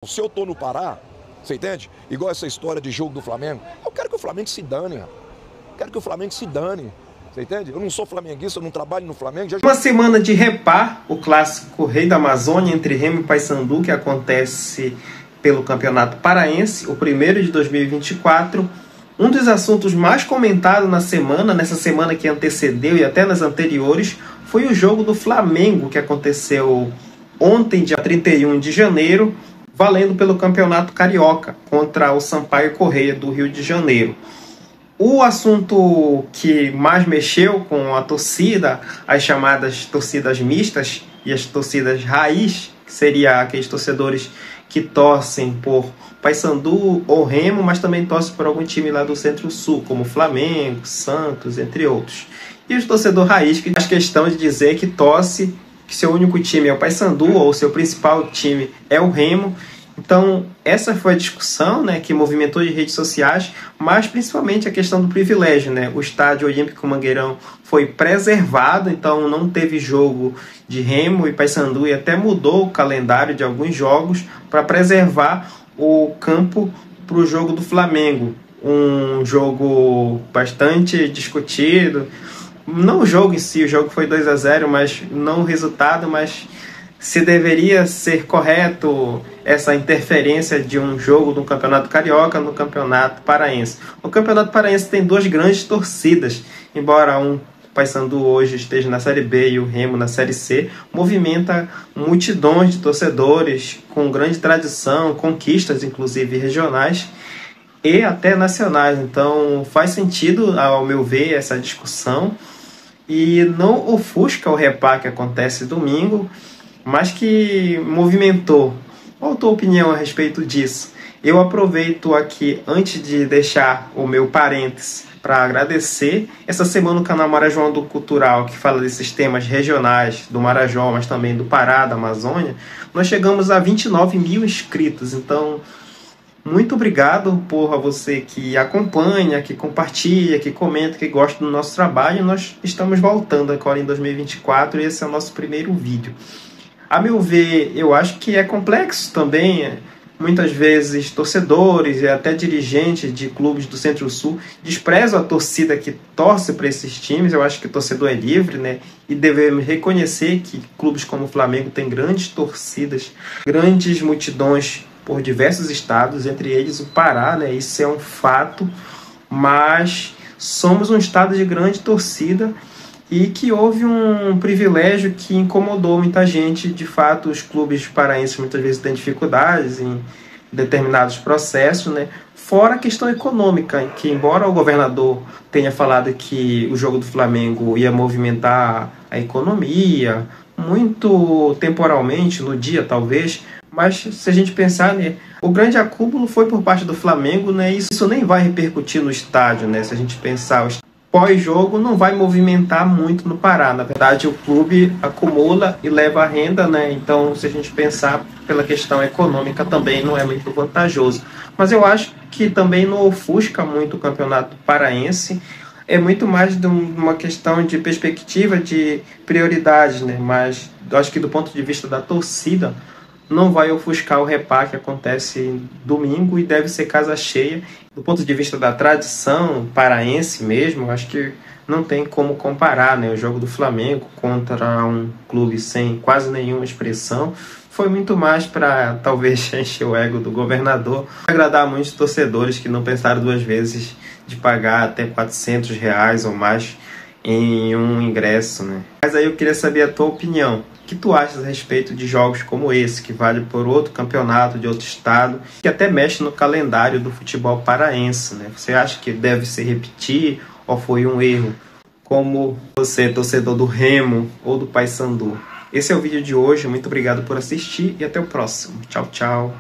Se eu tô no Pará, você entende? Igual essa história de jogo do Flamengo, eu quero que o Flamengo se dane, rapaz. Quero que o Flamengo se dane. Você entende? Eu não sou flamenguista, eu não trabalho no Flamengo. Uma semana de repar, o clássico Rei da Amazônia entre Remo e Paysandu, que acontece pelo Campeonato Paraense, o primeiro de 2024. Um dos assuntos mais comentados na semana, nessa semana que antecedeu e até nas anteriores, foi o jogo do Flamengo, que aconteceu ontem, dia 31 de janeiro, valendo pelo Campeonato Carioca, contra o Sampaio Corrêa do Rio de Janeiro. O assunto que mais mexeu com a torcida, as chamadas torcidas mistas e as torcidas raiz, que seria aqueles torcedores que torcem por Paysandu ou Remo, mas também torcem por algum time lá do Centro-Sul, como Flamengo, Santos, entre outros. E o torcedor raiz que faz questão de dizer que torce, que seu único time é o Paysandu ou seu principal time é o Remo. Então, essa foi a discussão, né, que movimentou as redes sociais, mas principalmente a questão do privilégio, né? O Estádio Olímpico Mangueirão foi preservado, então não teve jogo de Remo e Paysandu e até mudou o calendário de alguns jogos para preservar o campo para o jogo do Flamengo. Um jogo bastante discutido, não o jogo em si, o jogo foi 2-0, mas não o resultado, mas se deveria ser correto essa interferência de um jogo do Campeonato Carioca no Campeonato Paraense. O Campeonato Paraense tem duas grandes torcidas, embora o Paysandu hoje esteja na Série B e o Remo na Série C, movimenta multidões de torcedores com grande tradição, conquistas inclusive regionais e até nacionais. Então faz sentido, ao meu ver, essa discussão e não ofusca o repar que acontece domingo, mas que movimentou. Qual a tua opinião a respeito disso? Eu aproveito aqui, antes de deixar o meu parênteses, para agradecer. Essa semana o canal Marajó do Cultural, que fala desses temas regionais do Marajó, mas também do Pará, da Amazônia, nós chegamos a 29 mil inscritos. Então, muito obrigado por você que acompanha, que compartilha, que comenta, que gosta do nosso trabalho. Nós estamos voltando agora em 2024 e esse é o nosso primeiro vídeo. A meu ver, eu acho que é complexo também. Muitas vezes torcedores e até dirigentes de clubes do Centro-Sul desprezam a torcida que torce para esses times. Eu acho que o torcedor é livre, né? E devemos reconhecer que clubes como o Flamengo têm grandes torcidas, grandes multidões por diversos estados, entre eles o Pará, né? Isso é um fato, mas somos um estado de grande torcida e que houve um privilégio que incomodou muita gente. De fato, os clubes paraenses muitas vezes têm dificuldades em determinados processos, né? Fora a questão econômica, que embora o governador tenha falado que o jogo do Flamengo ia movimentar a economia, muito temporalmente, no dia talvez, mas se a gente pensar, né, o grande acúmulo foi por parte do Flamengo, né? Isso nem vai repercutir no estádio, né? Se a gente pensar, pós-jogo não vai movimentar muito no Pará. Na verdade, o clube acumula e leva a renda, né? Então, se a gente pensar pela questão econômica, também não é muito vantajoso. Mas eu acho que também não ofusca muito o Campeonato Paraense. É muito mais de uma questão de perspectiva, de prioridades, né? Mas eu acho que do ponto de vista da torcida, não vai ofuscar o repar que acontece domingo e deve ser casa cheia. Do ponto de vista da tradição paraense mesmo, acho que não tem como comparar, né? O jogo do Flamengo contra um clube sem quase nenhuma expressão foi muito mais para talvez encher o ego do governador, agradar muitos torcedores que não pensaram duas vezes de pagar até R$ 400 ou mais em um ingresso, né? Mas aí eu queria saber a tua opinião. O que tu achas a respeito de jogos como esse, que vale por outro campeonato de outro estado, que até mexe no calendário do futebol paraense, né? Você acha que deve se repetir ou foi um erro? Como você, torcedor do Remo ou do Paysandu? Esse é o vídeo de hoje, muito obrigado por assistir e até o próximo. Tchau, tchau.